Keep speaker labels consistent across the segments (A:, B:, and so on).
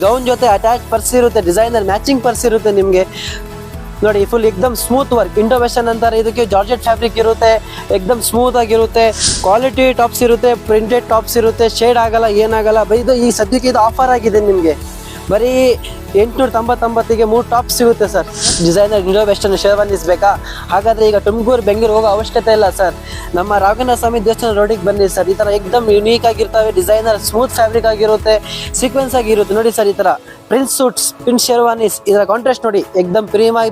A: Gown ಜೊತೆ attach purse ಇರುತ್ತೆ, designer matching purse ಇರುತ್ತೆ ನಿಮಗೆ ನೋಡಿ. ಫುಲ್ ಎಕ್ದಮ್ ಸ್ಮೂತ್ ವರ್ಕ್, ಇಂಡೋ ವೆಸ್ಟರ್ನ್ ಅಂತಾರೆ ಇದಕ್ಕೆ. ಜಾರ್ಜೆಟ್ ಫ್ಯಾಬ್ರಿಕ್ ಇರುತ್ತೆ, ಎಕ್ದಮ್ ಸ್ಮೂತ್ ಆಗಿರುತ್ತೆ. ಕ್ವಾಲಿಟಿ ಟಾಪ್ಸ್ ಇರುತ್ತೆ, ಪ್ರಿಂಟೆಡ್ ಟಾಪ್ಸ್ ಇರುತ್ತೆ, ಶೇಡ್ ಆಗಲ್ಲ, ಏನಾಗಲ್ಲ. ಇದು ಈ ಸದ್ಯಕ್ಕೆ ಇದು ಆಫರ್ ಆಗಿದೆ ನಿಮಗೆ. ಬರೀ 899ಗೆ 3 ಟಾಪ್ ಸಿಗುತ್ತೆ sir. Designer Indo western sherwanis ಬೇಕಾ? ಹಾಗಾದರೆ ಈಗ ತುಮಕೂರು ಬೆಂಗಳೂರು ಹೋಗೋ ಅವಶ್ಯಕತೆ ಇಲ್ಲ ಸರ್. ನಮ್ಮ ರಾಘವೇಂದ್ರ ಸ್ವಾಮಿ ದೇವಸ್ಥಾನ ರೋಡಿಗೆ ಬನ್ನಿ ಸರ್. ಈ ಥರ ಎಕ್ದಮ್ ಯುನೀಕ್ ಆಗಿರ್ತವೆ, ಡಿಸೈನರ್ ಸ್ಮೂತ್ ಫ್ಯಾಬ್ರಿಕ್ ಆಗಿರುತ್ತೆ, ಸೀಕ್ವೆನ್ಸ್ ಆಗಿರುತ್ತೆ ನೋಡಿ ಸರ್. ಈ ಥರ ಪ್ರಿನ್ಸ್ ಸೂಟ್ಸ್, ಪ್ರಿನ್ಸ್ ಶೇರ್ವಾನೀಸ್, ಇದರ ಕಾಂಟ್ರಾಸ್ಟ್ ನೋಡಿ, ಎಕ್ದಮ್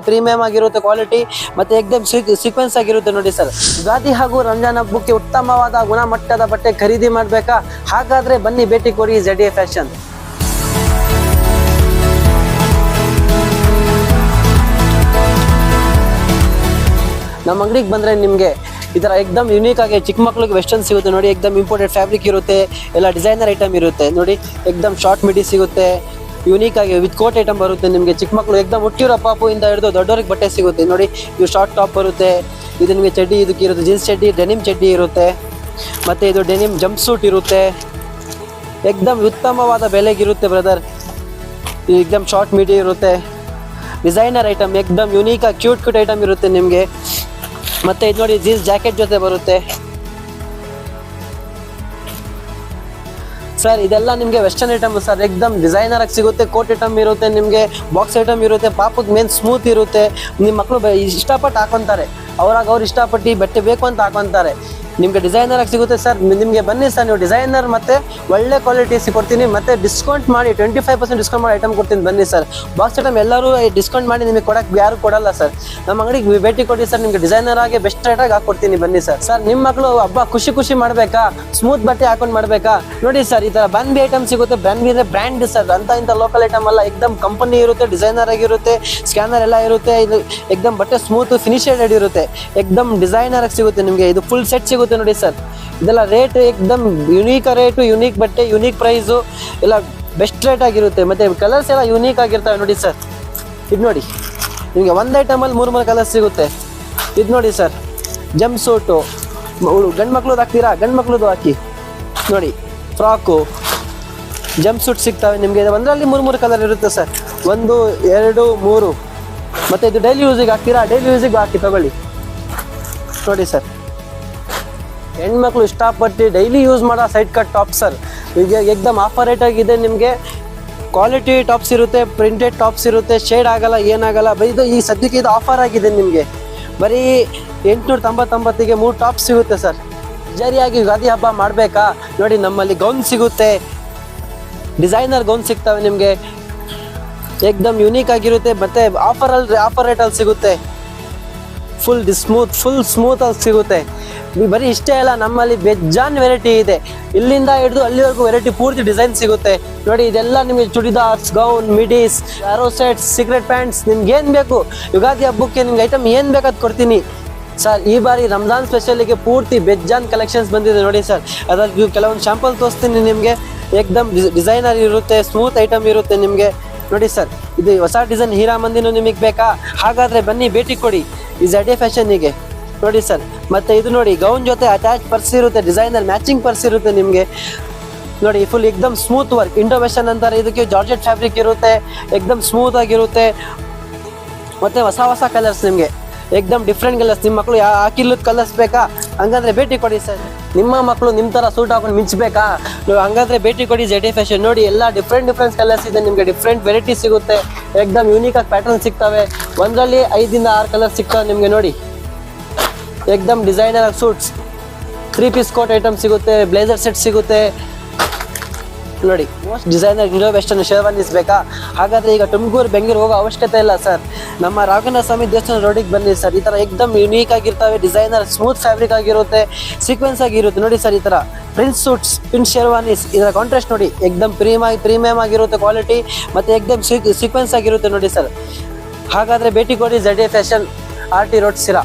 A: ಪ್ರೀಮಿಯಂ ಆಗಿರುತ್ತೆ ಕ್ವಾಲಿಟಿ, ಮತ್ತು ಎಕ್ದಮ್ ಸೀಕ್ವೆನ್ಸ್ ಆಗಿರುತ್ತೆ ನೋಡಿ ಸರ್. ಯುಗಾದಿ ಹಾಗೂ ರಂಜಾನ್ ಹಬ್ಬಕ್ಕೆ ಉತ್ತಮವಾದ ಗುಣಮಟ್ಟದ ಬಟ್ಟೆ ಖರೀದಿ ಮಾಡಬೇಕಾ? ಹಾಗಾದರೆ ಬನ್ನಿ ಭೇಟಿ ಕೊಡಿ ZA ಫ್ಯಾಷನ್. ನಮ್ಮ ಅಂಗಡಿಗೆ ಬಂದರೆ ನಿಮಗೆ ಈ ಥರ ಎಕ್ದಮ್ ಯುನೀಕ್ ಆಗಿ ಚಿಕ್ಕ ಮಕ್ಳಿಗೆ ವೆಸ್ಟರ್ನ್ ಸಿಗುತ್ತೆ ನೋಡಿ. ಎಕ್ದಮ್ ಇಂಪೋರ್ಟೆಡ್ ಫ್ಯಾಬ್ರಿಕ್ ಇರುತ್ತೆ, ಎಲ್ಲ ಡಿಸೈನರ್ ಐಟಮ್ ಇರುತ್ತೆ ನೋಡಿ. ಎಕ್ದಮ್ ಶಾರ್ಟ್ ಮಿಡಿ ಸಿಗುತ್ತೆ, ಯೂನಿಕ್ ಆಗಿ ವಿತ್ ಕೋಟ್ ಐಟಮ್ ಬರುತ್ತೆ ನಿಮಗೆ. ಚಿಕ್ಕ ಮಕ್ಕಳು ಎಕ್ದಮ್ ಹುಟ್ಟಿರೋ ಪಾಪುಯಿಂದ ಹಿಡಿದು ದೊಡ್ಡವ್ರಿಗೆ ಬಟ್ಟೆ ಸಿಗುತ್ತೆ ನೋಡಿ. ಇವು ಶಾರ್ಟ್ ಟಾಪ್ ಬರುತ್ತೆ, ಇದು ನಿಮಗೆ ಚಡ್ಡಿ ಇದಕ್ಕೆ ಇರುತ್ತೆ, ಜೀನ್ಸ್ ಚಡ್ಡಿ, ಡೆನಿಮ್ ಚಡ್ಡಿ ಇರುತ್ತೆ, ಮತ್ತು ಇದು ಡೆನಿಮ್ ಜಂಪ್ ಸೂಟ್ ಇರುತ್ತೆ. ಎಕ್ದಮ್ ಉತ್ತಮವಾದ ಬೆಲೆಗಿರುತ್ತೆ ಬ್ರದರ್. ಎಕ್ದಮ್ ಶಾರ್ಟ್ ಮಿಡಿ ಇರುತ್ತೆ, ಡಿಸೈನರ್ ಐಟಮ್, ಎಕ್ದಮ್ ಯುನೀಕಾಗಿ ಕ್ಯೂಟ್ ಐಟಮ್ ಇರುತ್ತೆ ನಿಮಗೆ. ಮತ್ತು ಇದು ನೋಡಿ ಜೀನ್ಸ್ ಜಾಕೆಟ್ ಜೊತೆ ಬರುತ್ತೆ ಸರ್. ಇದೆಲ್ಲ ನಿಮಗೆ ವೆಸ್ಟರ್ನ್ ಐಟಮ್ ಸರ್, ಎಕ್ದಮ್ ಡಿಸೈನರ್ ಆಗಿ ಸಿಗುತ್ತೆ. ಕೋಟ್ ಐಟಮ್ ಇರುತ್ತೆ ನಿಮಗೆ, ಬಾಕ್ಸ್ ಐಟಮ್ ಇರುತ್ತೆ, ಪಾಪದ ಮೇನ್ ಸ್ಮೂತ್ ಇರುತ್ತೆ. ನಿಮ್ಮ ಮಕ್ಕಳು ಇಷ್ಟಪಟ್ಟು ಹಾಕೊತಾರೆ, ಅವ್ರು ಇಷ್ಟಪಟ್ಟು ಬಟ್ಟೆ ಬೇಕು ಅಂತ ಹಾಕೊತಾರೆ. ನಿಮಗೆ ಡಿಸೈನರ್ ಆಗಿ ಸಿಗುತ್ತೆ ಸರ್. ನಿಮಗೆ ಬನ್ನಿ ಸರ್, ನೀವು ಡಿಸೈನರ್ ಮತ್ತು ಒಳ್ಳೆ ಕ್ವಾಲಿಟಿ ಕೊಡ್ತೀನಿ, ಮತ್ತು ಡಿಸ್ಕೌಂಟ್ ಮಾಡಿ 25% ಡಿಸ್ಕೌಂಟ್ ಮಾಡಿ ಐಟಮ್ ಕೊಡ್ತೀನಿ ಬನ್ನಿ ಸರ್. ಬಾಕ್ಸ್ ಐಟಮ್ ಎಲ್ಲರೂ ಡಿಸ್ಕೌಂಟ್ ಮಾಡಿ ನಿಮಗೆ ಕೊಡೋಕ್ಕೆ ಯಾರು ಕೊಡಲ್ಲ ಸರ್. ನಮ್ಮ ಅಂಗಡಿಗೆ ಭೇಟಿ ಕೊಡಿ ಸರ್, ನಿಮಗೆ ಡಿಸೈನರ್ ಆಗಿ ಬೆಸ್ಟ್ ರೇಟಾಗಿ ಹಾಕ್ಕೊಡ್ತೀನಿ ಬನ್ನಿ ಸರ್. ಸರ್ ನಿಮ್ಮ ಮಕ್ಕಳು ಹಬ್ಬ ಖುಷಿ ಮಾಡಬೇಕಾ? ಸ್ಮೂತ್ ಬಟ್ಟೆ ಹಾಕೊಂಡು ಮಾಡಬೇಕಾ? ನೋಡಿ ಸರ್, ಈ ಥರ ಬ್ಯಾನ್ಬಿ ಐಟಮ್ ಸಿಗುತ್ತೆ. ಬ್ಯಾನ್ಬಿ ಅಂದರೆ ಬ್ರ್ಯಾಂಡ್ ಸರ್, ಇಂಥ ಲೋಕಲ್ ಐಟಮ್ ಅಲ್ಲ. ಎಕ್ದಮ್ ಕಂಪನಿ ಇರುತ್ತೆ, ಡಿಸೈನರ್ ಆಗಿರುತ್ತೆ, ಸ್ಕ್ಯಾನರ್ ಎಲ್ಲ ಇರುತ್ತೆ. ಇದು ಎಕ್ದಮ್ ಬಟ್ಟೆ ಸ್ಮೂತ್ ಫಿನಿಶೆಡ್ ಇರುತ್ತೆ, ಎಕ್ದಮ್ ಡಿಸೈನರ್ ಆಗಿ ಸಿಗುತ್ತೆ ನಿಮಗೆ. ಇದು ಫುಲ್ ಸೆಟ್ ಸಿಗುತ್ತೆ ನೋಡಿ ಸರ್. ಇದೆಲ್ಲ ರೇಟ್ ಎಕ್ದಮ್ ಯುನೀಕ್ ರೇಟು, ಯುನೀಕ್ ಬಟ್ಟೆ, ಯುನೀಕ್ ಪ್ರೈಸು, ಎಲ್ಲ ಬೆಸ್ಟ್ ರೇಟ್ ಆಗಿರುತ್ತೆ. ಮತ್ತು ಕಲರ್ಸ್ ಎಲ್ಲ ಯುನೀಕ್ ಆಗಿರ್ತವೆ ನೋಡಿ ಸರ್. ಇದು ನೋಡಿ, ನಿಮಗೆ ಒಂದು ಐಟಮಲ್ಲಿ 3 ಕಲರ್ಸ್ ಸಿಗುತ್ತೆ. ಇದು ನೋಡಿ ಸರ್, ಜಂಪ್ ಸೂಟು, ಗಂಡು ಮಕ್ಳದ್ದು ಹಾಕ್ತೀರಾ? ಗಂಡು ಮಕ್ಳದ್ದು ಹಾಕಿ ನೋಡಿ. ಫ್ರಾಕು, ಜಂಪ್ ಸೂಟ್ ಸಿಗ್ತವೆ ನಿಮಗೆ. ಒಂದರಲ್ಲಿ 3 ಕಲರ್ ಇರುತ್ತೆ ಸರ್, 1 2 3. ಮತ್ತು ಇದು ಡೈಲಿ ಯೂಸಿಗೆ ಹಾಕ್ತೀರಾ? ಡೈಲಿ ಯೂಸಿಗೆ ಹಾಕಿ ತಗೊಳ್ಳಿ ನೋಡಿ ಸರ್. ಹೆಣ್ಮಕ್ಳು ಇಷ್ಟಪಟ್ಟು ಡೈಲಿ ಯೂಸ್ ಮಾಡೋ ಸೈಡ್ ಕಟ್ ಟಾಪ್ ಸರ್. ಈಗ ಎಕ್ದಮ್ ಆಫರ್ ರೇಟ್ ಆಗಿದೆ ನಿಮಗೆ. ಕ್ವಾಲಿಟಿ ಟಾಪ್ಸ್ ಇರುತ್ತೆ, ಪ್ರಿಂಟೆಡ್ ಟಾಪ್ಸ್ ಇರುತ್ತೆ, ಶೇಡ್ ಆಗಲ್ಲ, ಏನಾಗಲ್ಲ. ಇದು ಈ ಸದ್ಯಕ್ಕೆ ಇದು ಆಫರ್ ಆಗಿದೆ ನಿಮಗೆ. ಬರೀ 899ಗೆ 3 ಟಾಪ್ ಸಿಗುತ್ತೆ ಸರ್. ಜರಿಯಾಗಿ ಯುಗಾದಿ ಹಬ್ಬ ಮಾಡಬೇಕಾ? ನೋಡಿ, ನಮ್ಮಲ್ಲಿ ಗೌನ್ ಸಿಗುತ್ತೆ, ಡಿಸೈನರ್ ಗೌನ್ ಸಿಗ್ತವೆ ನಿಮಗೆ, ಎಕ್ದಮ್ ಯುನೀಕ್ ಆಗಿರುತ್ತೆ. ಮತ್ತು ಆಫರ್ ರೇಟಲ್ಲಿ ಸಿಗುತ್ತೆ. ಫುಲ್ ಸ್ಮೂತಾಗಿ ಸಿಗುತ್ತೆ. ಬರೀ ಇಷ್ಟೇ ಅಲ್ಲ, ನಮ್ಮಲ್ಲಿ ಬೆಜ್ಜಾನ್ ವೆರೈಟಿ ಇದೆ. ಇಲ್ಲಿಂದ ಹಿಡಿದು ಅಲ್ಲಿವರೆಗೂ ವೆರೈಟಿ ಪೂರ್ತಿ ಡಿಸೈನ್ ಸಿಗುತ್ತೆ ನೋಡಿ. ಇದೆಲ್ಲ ನಿಮಗೆ ಚೂಡಿದಾರ್ಸ್, ಗೌನ್, ಮಿಡೀಸ್, ಆರೋ ಸೆಟ್ಸ್, ಸೀಕ್ರೆಟ್ ಪ್ಯಾಂಟ್ಸ್, ನಿಮ್ಗೆ ಏನು ಬೇಕು ಯುಗಾದಿ ಹಬ್ಬಕ್ಕೆ ನಿಮ್ಗೆ ಐಟಮ್ ಏನು ಬೇಕಾದ್ ಕೊಡ್ತೀನಿ ಸರ್. ಈ ಬಾರಿ ರಂಜಾನ್ ಸ್ಪೆಷಲಿಗೆ ಪೂರ್ತಿ ಬೆಜ್ಜಾನ್ ಕಲೆಕ್ಷನ್ಸ್ ಬಂದಿದೆ ನೋಡಿ ಸರ್. ಅದರಲ್ಲಿ ಕೆಲವೊಂದು ಶಾಂಪಲ್ ತೋರಿಸ್ತೀನಿ ನಿಮಗೆ. ಎಕ್ದಮ್ ಡಿಸೈನರ್ ಇರುತ್ತೆ, ಸ್ಮೂತ್ ಐಟಮ್ ಇರುತ್ತೆ ನಿಮಗೆ ನೋಡಿ ಸರ್. ಇದು ಹೊಸ ಡಿಸೈನ್ ಹೀರಾ ಮಂದಿನೂ ನಿಮಗೆ ಬೇಕಾ? ಹಾಗಾದರೆ ಬನ್ನಿ ಭೇಟಿ ಕೊಡಿ ಈ ZA ಫ್ಯಾಷನ್ನಿಗೆ ನೋಡಿ ಸರ್. ಮತ್ತು ಇದು ನೋಡಿ, ಗೌನ್ ಜೊತೆ ಅಟ್ಯಾಚ್ ಪರ್ಸ್ ಇರುತ್ತೆ, ಡಿಸೈನರ್ ಮ್ಯಾಚಿಂಗ್ ಪರ್ಸ್ ಇರುತ್ತೆ ನಿಮಗೆ ನೋಡಿ. ಫುಲ್ ಎಕ್ದಮ್ ಸ್ಮೂತ್ ವರ್ಕ್, ಇಂಡೋ ವೆಸ್ಟರ್ನ್ ಅಂತಾರೆ ಇದಕ್ಕೆ. ಜಾರ್ಜೆಟ್ ಫ್ಯಾಬ್ರಿಕ್ ಇರುತ್ತೆ, ಎಕ್ದಮ್ ಸ್ಮೂತ್ ಆಗಿರುತ್ತೆ. ಮತ್ತು ಹೊಸ ಕಲರ್ಸ್ ನಿಮಗೆ, ಎಕ್ದಮ್ ಡಿಫ್ರೆಂಟ್ ಕಲರ್ಸ್. ನಿಮ್ಮ ಮಕ್ಕಳು ಹಾಕಿಲ್ಲದ ಕಲರ್ಸ್ ಬೇಕಾ? ಹಂಗಂದ್ರೆ ಭೇಟಿ ಕೊಡಿ ಸರ್. ನಿಮ್ಮ ಮಕ್ಕಳು ನಿಮ್ಮ ಥರ ಸೂಟ್ ಹಾಕೊಂಡು ಮಿಂಚಬೇಕಾ? ಹಂಗಾದ್ರೆ ಭೇಟಿ ಕೊಡಿ ZA ಫ್ಯಾಷನ್ ನೋಡಿ. ಎಲ್ಲ ಡಿಫ್ರೆಂಟ್ ಕಲರ್ಸ್ ಇದೆ ನಿಮಗೆ, ಡಿಫ್ರೆಂಟ್ ವೆರೈಟಿ ಸಿಗುತ್ತೆ, ಎಕ್ದಮ್ ಯೂನಿಕಾಗಿ ಪ್ಯಾಟರ್ನ್ ಸಿಗ್ತವೆ. ಒಂದರಲ್ಲಿ 5 ಇಂದ 6 ಕಲರ್ ಸಿಗ್ತವೆ ನಿಮಗೆ ನೋಡಿ. ಎಕ್ದಮ್ designer suits, 3 piece coat item ಸಿಗುತ್ತೆ, ಬ್ಲೇಸರ್ ಸೆಟ್ ಸಿಗುತ್ತೆ ನೋಡಿ. Most designer Indo western sherwanis ಬೇಕಾ? ಹಾಗಾದರೆ ಈಗ ತುಮಕೂರು ಬೆಂಗಳೂರು ಹೋಗೋ ಅವಶ್ಯಕತೆ ಇಲ್ಲ ಸರ್. ನಮ್ಮ ರಾಘವೇಂದ್ರ ಸ್ವಾಮಿ ದೇವಸ್ಥಾನ ರೋಡಿಗೆ ಬನ್ನಿ ಸರ್. ಈ ಥರ ಎಕ್ದಮ್ ಯುನೀಕ್ ಆಗಿರ್ತವೆ, ಡಿಸೈನರ್ ಸ್ಮೂತ್ ಫ್ಯಾಬ್ರಿಕ್ ಆಗಿರುತ್ತೆ, ಸೀಕ್ವೆನ್ಸ್ ಆಗಿರುತ್ತೆ ನೋಡಿ ಸರ್. ಈ ಥರ ಪ್ರಿನ್ಸ್ ಸೂಟ್ಸ್, ಪ್ರಿನ್ಸ್ ಶೇರ್ವಾನೀಸ್, ಇದರ ಕಾಂಟ್ರಾಸ್ಟ್ ನೋಡಿ, ಎಕ್ದಮ್ ಪ್ರೀಮಿಯಂ ಆಗಿರುತ್ತೆ ಕ್ವಾಲಿಟಿ, ಮತ್ತು ಎಕ್ದಮ್ ಸೀಕ್ವೆನ್ಸ್ ಆಗಿರುತ್ತೆ ನೋಡಿ ಸರ್. ಹಾಗಾದರೆ ಭೇಟಿ ಕೊಡಿ ZA ಫ್ಯಾಷನ್, RT ರೋಡ್, ಸಿರಾ.